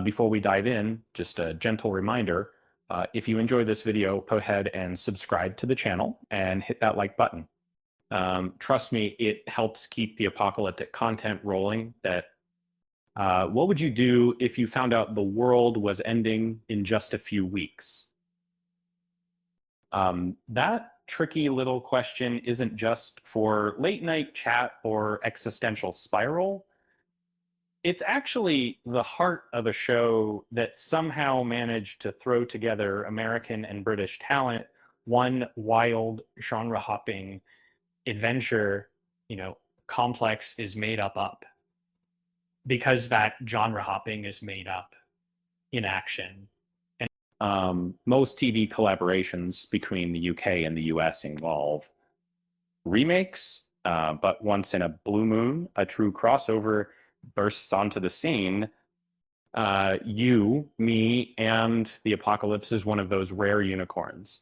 Before we dive in, just a gentle reminder, if you enjoy this video, go ahead and subscribe to the channel and hit that like button. Trust me, it helps keep the apocalyptic content rolling. What would you do if you found out the world was ending in just a few weeks? That tricky little question isn't just for late night chat or existential spiral. It's actually the heart of a show that somehow managed to throw together American and British talent, one wild, genre-hopping adventure, complex is made up because that genre hopping is made up in action. And most TV collaborations between the UK and the US involve remakes, but once in a blue moon, a true crossover bursts onto the scene. You, me, and the Apocalypse is one of those rare unicorns.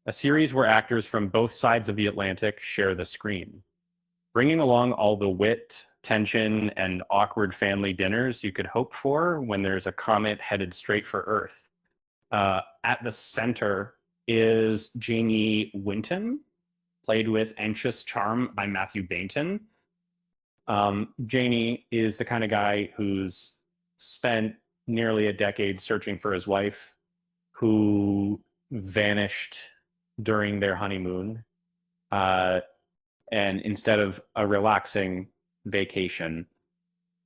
A series where actors from both sides of the Atlantic share the screen, bringing along all the wit, tension, and awkward family dinners you could hope for when there's a comet headed straight for Earth. At the center is Janie Winton, played with anxious charm by Matthew Bainton. Janie is the kind of guy who's spent nearly a decade searching for his wife, who vanished during their honeymoon. And instead of a relaxing vacation,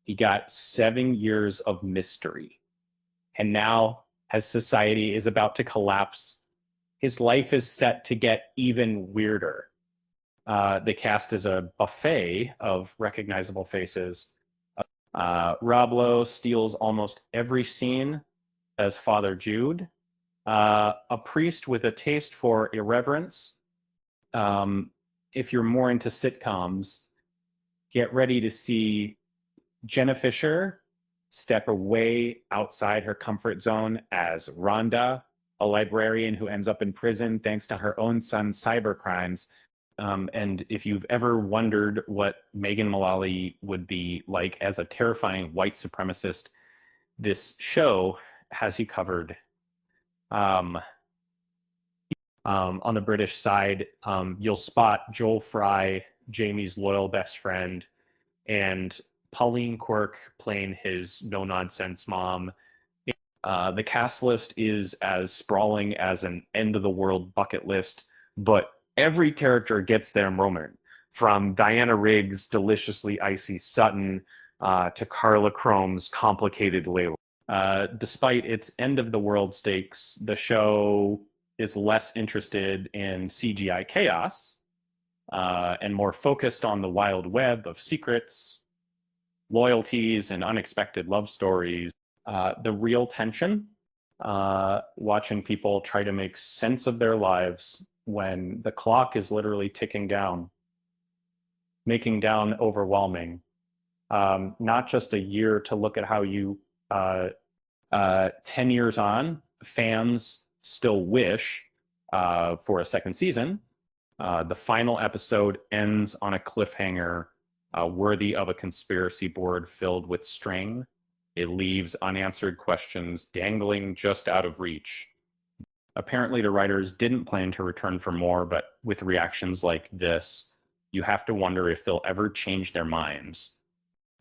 he got 7 years of mystery. And now, as society is about to collapse, his life is set to get even weirder. The cast is a buffet of recognizable faces. Rob Lowe steals almost every scene as Father Jude, a priest with a taste for irreverence. If you're more into sitcoms, get ready to see Jenna Fisher step away outside her comfort zone as Rhonda, a librarian who ends up in prison thanks to her own son's cybercrimes. And if you've ever wondered what Megan Mullally would be like as a terrifying white supremacist, this show has you covered. On the British side, you'll spot Joel Fry, Jamie's loyal best friend, and Pauline Quirk playing his no-nonsense mom. The cast list is as sprawling as an end-of-the-world bucket list, but every character gets their moment, from Diana Rigg's deliciously icy Sutton to Carla Chrome's complicated Layla. Despite its end-of-the-world stakes, the show is less interested in CGI chaos and more focused on the wild web of secrets, loyalties, and unexpected love stories. The real tension, watching people try to make sense of their lives when the clock is literally ticking down, making down overwhelming. Not just a year to look at how you, 10 years on, fans still wish for a second season. The final episode ends on a cliffhanger worthy of a conspiracy board filled with string. It leaves unanswered questions dangling just out of reach. Apparently, the writers didn't plan to return for more, but with reactions like this, you have to wonder if they'll ever change their minds.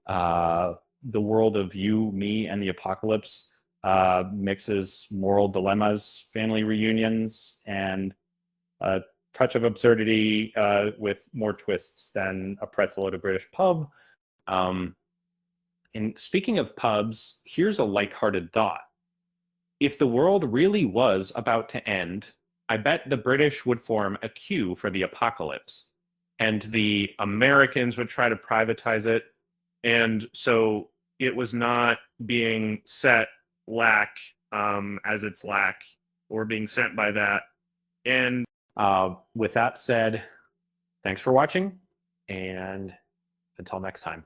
The world of You, Me, and the Apocalypse mixes moral dilemmas, family reunions, and a touch of absurdity with more twists than a pretzel at a British pub. And speaking of pubs, here's a lighthearted thought. If the world really was about to end, I bet the British would form a queue for the apocalypse, and the Americans would try to privatize it. And so it was not being set lack as its lack or being sent by that. And with that said, thanks for watching, and until next time.